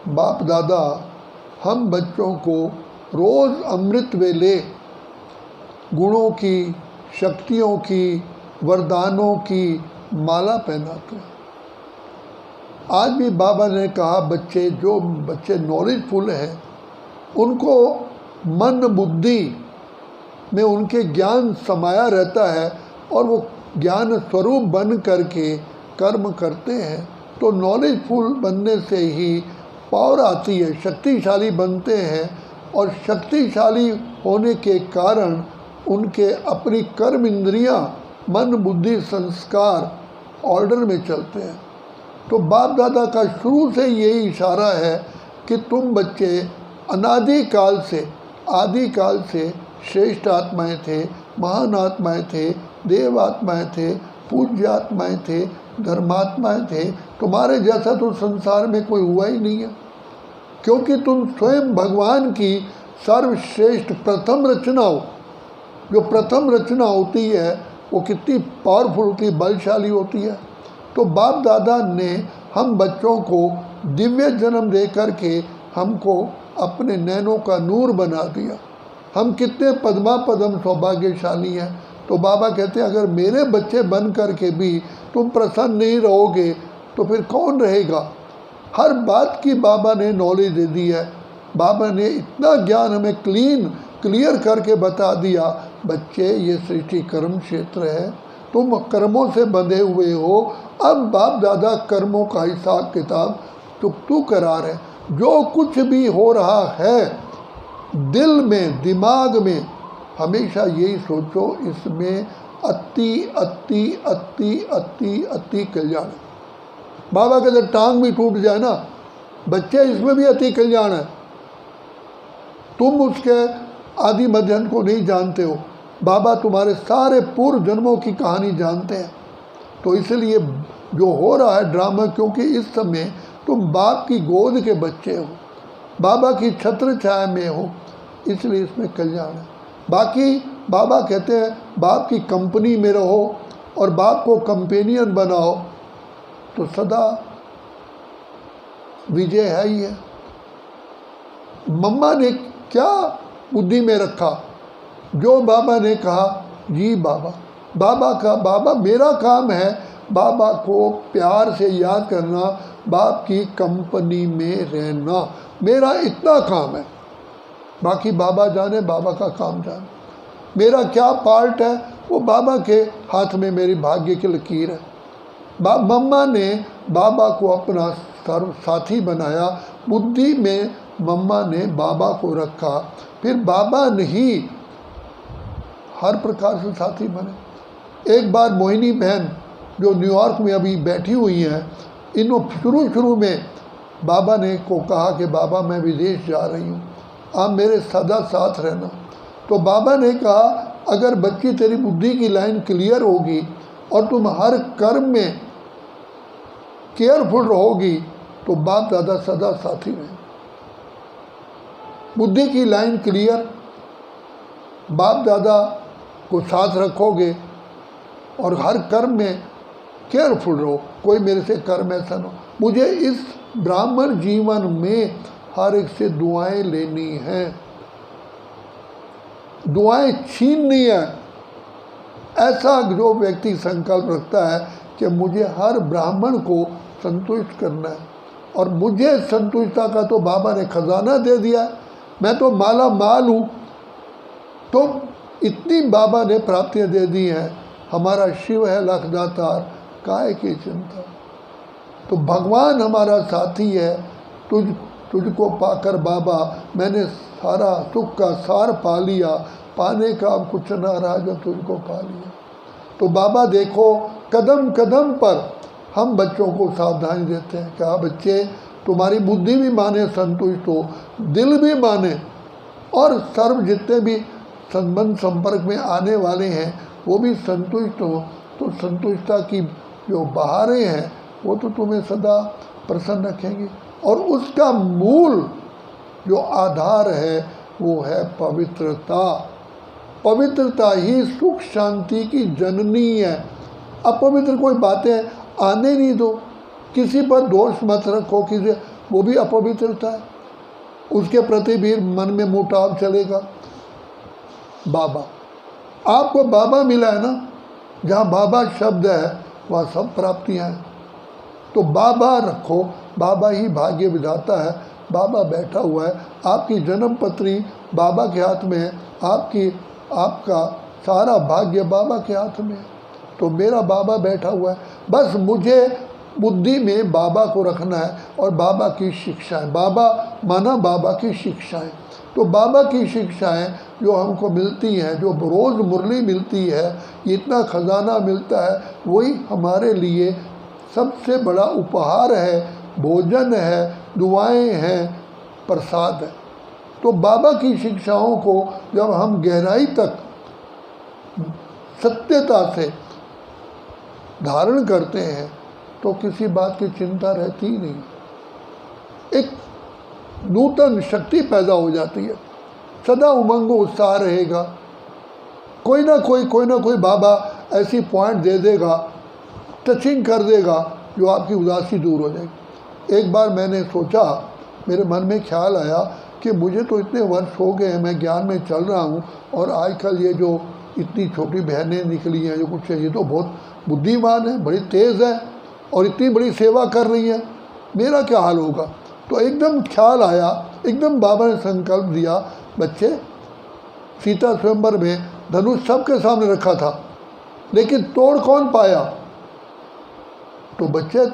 बाप दादा हम बच्चों को रोज़ अमृत वेले गुणों की, शक्तियों की, वरदानों की माला पहनाते हैं। आज भी बाबा ने कहा जो बच्चे नॉलेजफुल हैं उनको मन बुद्धि में उनके ज्ञान समाया रहता है और वो ज्ञान स्वरूप बन करके कर्म करते हैं, तो नॉलेजफुल बनने से ही पावर आती है, शक्तिशाली बनते हैं और शक्तिशाली होने के कारण उनके अपनी कर्म इंद्रियां, मन बुद्धि संस्कार ऑर्डर में चलते हैं। तो बाप दादा का शुरू से यही इशारा है कि तुम बच्चे अनादिकाल से, आदिकाल से श्रेष्ठ आत्माएं थे, महान आत्माएं थे, देव आत्माएं थे, पूज्य आत्माएं थे, धर्मात्माएं थे। तुम्हारे जैसा तो संसार में कोई हुआ ही नहीं है, क्योंकि तुम स्वयं भगवान की सर्वश्रेष्ठ प्रथम रचना हो। जो प्रथम रचना होती है वो कितनी पावरफुल होती है, बलशाली होती है। तो बाप दादा ने हम बच्चों को दिव्य जन्म दे करके हमको अपने नैनों का नूर बना दिया। हम कितने पद्मा पदम सौभाग्यशाली हैं। तो बाबा कहते हैं अगर मेरे बच्चे बन करके भी तुम प्रसन्न नहीं रहोगे तो फिर कौन रहेगा। हर बात की बाबा ने नॉलेज दे दी है। बाबा ने इतना ज्ञान हमें क्लियर करके बता दिया, बच्चे ये सृष्टि कर्म क्षेत्र है, तुम कर्मों से बंधे हुए हो। अब बाप दादा कर्मों का हिसाब किताब तू करा रहे। जो कुछ भी हो रहा है दिल में, दिमाग में, हमेशा यही सोचो इसमें अति अति अति अति अति कल्याण है। बाबा कहते टांग भी टूट जाए ना बच्चे, इसमें भी अति कल्याण है। तुम उसके आदि मध्य को नहीं जानते हो, बाबा तुम्हारे सारे पूर्व जन्मों की कहानी जानते हैं। तो इसलिए जो हो रहा है ड्रामा, क्योंकि इस समय तुम बाप की गोद के बच्चे हो, बाबा की छत्र छाया में हो, इसलिए इसमें कल्याण है। बाकी बाबा कहते हैं बाप की कंपनी में रहो और बाप को कंपेनियन बनाओ तो सदा विजय है ही है। मम्मा ने क्या बुद्धि में रखा, जो बाबा ने कहा जी बाबा मेरा काम है बाबा को प्यार से याद करना, बाप की कंपनी में रहना, मेरा इतना काम है। बाकी बाबा जाने, बाबा का काम जाने। मेरा क्या पार्ट है वो बाबा के हाथ में मेरी भाग्य की लकीर है। मम्मा ने बाबा को अपना सर्व साथी बनाया, बुद्धि में मम्मा ने बाबा को रखा, फिर बाबा ने ही हर प्रकार से साथी बने। एक बार मोहिनी बहन जो न्यूयॉर्क में अभी बैठी हुई हैं, इन्हों शुरू में बाबा ने को कहा कि बाबा मैं विदेश जा रही हूँ, आप मेरे सदा साथ रहना। तो बाबा ने कहा अगर बच्ची तेरी बुद्धि की लाइन क्लियर होगी और तुम हर कर्म में केयरफुल रहोगी तो बाप दादा सदा साथी रहें। बुद्धि की लाइन क्लियर, बाप दादा को साथ रखोगे और हर कर्म में केयरफुल रहो, कोई मेरे से कर्म ऐसा ना हो। मुझे इस ब्राह्मण जीवन में हर एक से दुआएं लेनी हैं, दुआएं छीननी है। ऐसा जो व्यक्ति संकल्प रखता है कि मुझे हर ब्राह्मण को संतुष्ट करना है, और मुझे संतुष्टता का तो बाबा ने खजाना दे दिया है, मैं तो माला माल हूँ। तो इतनी बाबा ने प्राप्तियाँ दे दी हैं। हमारा शिव है लखदातार, काहे की चिंता। तो भगवान हमारा साथी है। तुझको पाकर बाबा मैंने सारा सुख का सार पा लिया, पाने का अब कुछ ना रहा जब तुझको पा लिया। तो बाबा देखो कदम कदम पर हम बच्चों को सावधानी देते हैं कि हाँ बच्चे तुम्हारी बुद्धि भी माने, संतुष्ट हो, दिल भी माने, और सर्व जितने भी संबंध संपर्क में आने वाले हैं वो भी संतुष्ट हो। तो संतुष्टता की जो बहारें हैं वो तो तुम्हें सदा प्रसन्न रखेंगी। और उसका मूल जो आधार है वो है पवित्रता। पवित्रता ही सुख शांति की जननी है। अपवित्र कोई बातें आने नहीं दो, किसी पर दोष मत रखो, किसी वो भी अपवित्रता है, उसके प्रति भी मन में मुटाव चलेगा। बाबा, आपको बाबा मिला है ना, जहाँ बाबा शब्द है वहाँ सब प्राप्तियाँ हैं। तो बाबा रखो, बाबा ही भाग्य विधाता है, बाबा बैठा हुआ है, आपकी जन्म पत्री बाबा के हाथ में है, आपका सारा भाग्य बाबा के हाथ में है। तो मेरा बाबा बैठा हुआ है, बस मुझे बुद्धि में बाबा को रखना है और बाबा की शिक्षाएं, बाबा माना बाबा की शिक्षाएं। तो बाबा की शिक्षाएं जो हमको मिलती हैं, जो रोज़ मुरली मिलती है, इतना खजाना मिलता है, वही हमारे लिए सबसे बड़ा उपहार है, भोजन है, दुआएं हैं, प्रसाद है। तो बाबा की शिक्षाओं को जब हम गहराई तक सत्यता से धारण करते हैं तो किसी बात की चिंता रहती ही नहीं। एक नूतन शक्ति पैदा हो जाती है, सदा उमंग उत्साह रहेगा। कोई ना कोई बाबा ऐसी पॉइंट दे देगा, टचिंग कर देगा, जो आपकी उदासी दूर हो जाएगी। एक बार मैंने सोचा, मेरे मन में ख्याल आया कि मुझे तो इतने वर्ष हो गए हैं, मैं ज्ञान में चल रहा हूँ, और आजकल ये जो इतनी छोटी बहनें निकली हैं, जो कुछ ये तो बहुत बुद्धिमान है, बड़ी तेज़ है और इतनी बड़ी सेवा कर रही है, मेरा क्या हाल होगा। तो एकदम ख्याल आया, एकदम बाबा ने संकल्प दिया, बच्चे सीता स्वयंवर में धनुष सबके सामने रखा था, लेकिन तोड़ कौन पाया। तो बच्चे,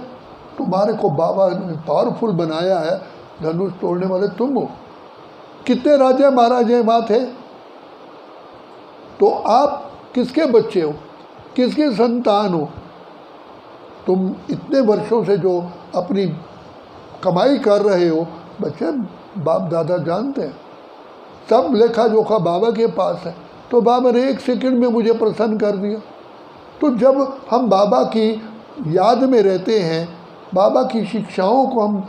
तुम्हारे को बाबा ने पावरफुल बनाया है, धनुष तोड़ने वाले तुम हो। कितने राजा महाराजे वहाँ थे। तो आप किसके बच्चे हो, किसके संतान हो। तुम इतने वर्षों से जो अपनी कमाई कर रहे हो, बच्चे बाप दादा जानते हैं, सब लेखा जोखा बाबा के पास है। तो बाबा ने एक सेकंड में मुझे प्रसन्न कर दिया। तो जब हम बाबा की याद में रहते हैं, बाबा की शिक्षाओं को हम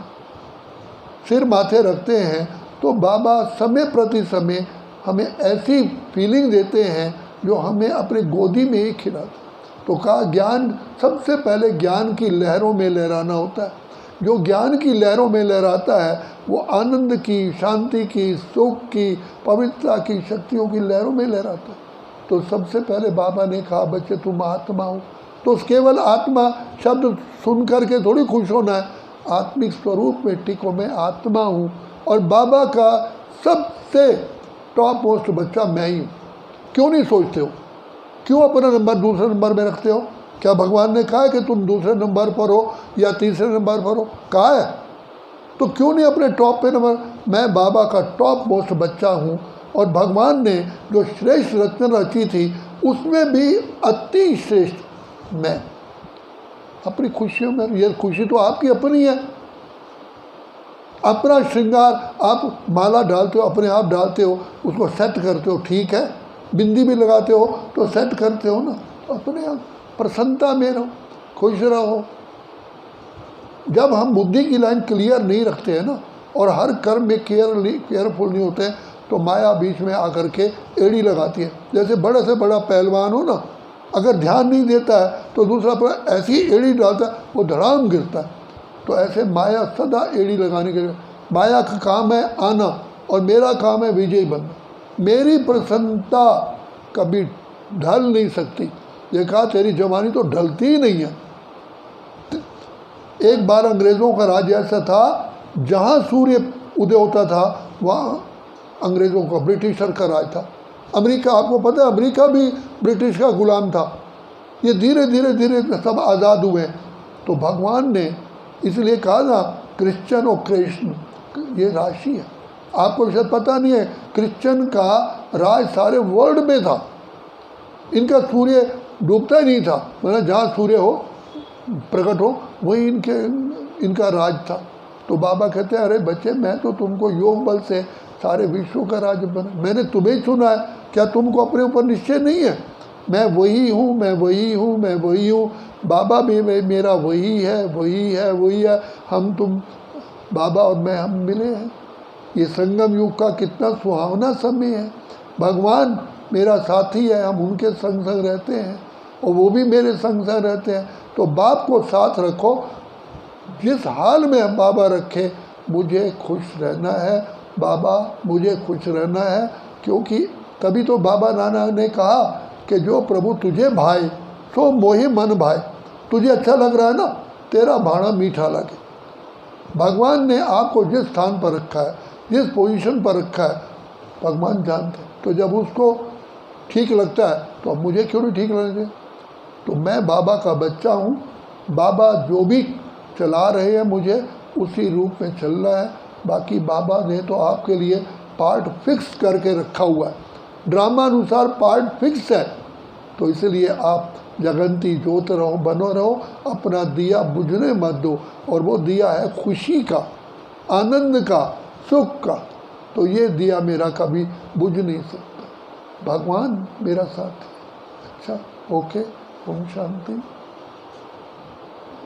सिर माथे रखते हैं, तो बाबा समय प्रति समय हमें ऐसी फीलिंग देते हैं जो हमें अपने गोदी में ही खिलाते। तो कहा, ज्ञान सबसे पहले ज्ञान की लहरों में लहराना होता है। जो ज्ञान की लहरों में लहराता है वो आनंद की, शांति की, सुख की, पवित्रता की, शक्तियों की लहरों में लहराता है। तो सबसे पहले बाबा ने कहा, बच्चे तुम आत्मा हो। तो केवल आत्मा शब्द सुन करके थोड़ी खुश होना है, आत्मिक स्वरूप में टिको, मैं आत्मा हूँ और बाबा का सबसे टॉप मोस्ट बच्चा मैं ही हूँ। क्यों नहीं सोचते हो, क्यों अपना नंबर दूसरे नंबर में रखते हो। क्या भगवान ने कहा है कि तुम दूसरे नंबर पर हो या तीसरे नंबर पर हो, कहा है। तो क्यों नहीं अपने टॉप पे नंबर। मैं बाबा का टॉप मोस्ट बच्चा हूँ, और भगवान ने जो श्रेष्ठ रचना रची थी उसमें भी अति श्रेष्ठ मैं। अपनी खुशियों में, ये खुशी तो आपकी अपनी है। अपना श्रृंगार आप माला डालते हो, अपने आप डालते हो, उसको सेट करते हो, ठीक है। बिंदी भी लगाते हो तो सेट करते हो ना, अपने आप प्रसन्नता में रहो, खुश रहो। जब हम बुद्धि की लाइन क्लियर नहीं रखते हैं ना, और हर कर्म में केयरफुल नहीं होते हैं, तो माया बीच में आकर के एड़ी लगाती है। जैसे बड़े से बड़ा पहलवान हो ना, अगर ध्यान नहीं देता है तो दूसरा पर ऐसी एड़ी डालता है, वो धड़ाम गिरता है। तो ऐसे माया सदा एड़ी लगाने के लिए, माया का काम है आना और मेरा काम है विजयी बनना। मेरी प्रसन्नता कभी ढल नहीं सकती। ये कहा, तेरी जवानी तो ढलती ही नहीं है। एक बार अंग्रेज़ों का राज ऐसा था, जहाँ सूर्य उदय होता था वहाँ अंग्रेज़ों का, ब्रिटिशर का राज था। अमेरिका, आपको पता है अमेरिका भी ब्रिटिश का गुलाम था। ये धीरे धीरे धीरे सब आज़ाद हुए। तो भगवान ने इसलिए कहा ना, क्रिश्चियन और कृष्ण ये राशि है। आपको शायद पता नहीं है, क्रिश्चियन का राज सारे वर्ल्ड में था। इनका सूर्य डूबता ही नहीं था, मतलब जहाँ सूर्य हो प्रकट हो वही इनका राज था। तो बाबा कहते हैं, अरे बच्चे, मैं तो तुमको योग बल से सारे विश्व का राज बना, मैंने तुम्हें चुना है। क्या तुमको अपने ऊपर निश्चय नहीं है। मैं वही हूँ, मैं वही हूँ, मैं वही हूँ। बाबा भी मेरा वही है, वही है, वही है। हम तुम, बाबा और मैं, हम मिले हैं। ये संगम युग का कितना सुहावना समय है। भगवान मेरा साथी है, हम उनके संग संग रहते हैं और वो भी मेरे संग रहते हैं। तो बाप को साथ रखो, जिस हाल में हम बाबा रखे मुझे खुश रहना है, बाबा मुझे खुश रहना है। क्योंकि तभी तो बाबा नानक ने कहा कि जो प्रभु तुझे भाए सो मोहि मन भाए। तुझे अच्छा लग रहा है ना, तेरा भाणा मीठा लगे। भगवान ने आपको जिस स्थान पर रखा है, जिस पोजीशन पर रखा है, भगवान जानते हैं। तो जब उसको ठीक लगता है तो अब मुझे क्यों नहीं ठीक लगे। तो मैं बाबा का बच्चा हूँ, बाबा जो भी चला रहे हैं मुझे उसी रूप में चलना है। बाकी बाबा ने तो आपके लिए पार्ट फिक्स करके रखा हुआ है, ड्रामा अनुसार पार्ट फिक्स है। तो इसलिए आप जगंती जोत रहो, बनो रहो, अपना दिया बुझने मत दो। और वो दिया है खुशी का, आनंद का, सुख का। तो ये दिया मेरा कभी बुझ नहीं सकता। भगवान मेरा साथ है। अच्छा, ओके, ओम शांति।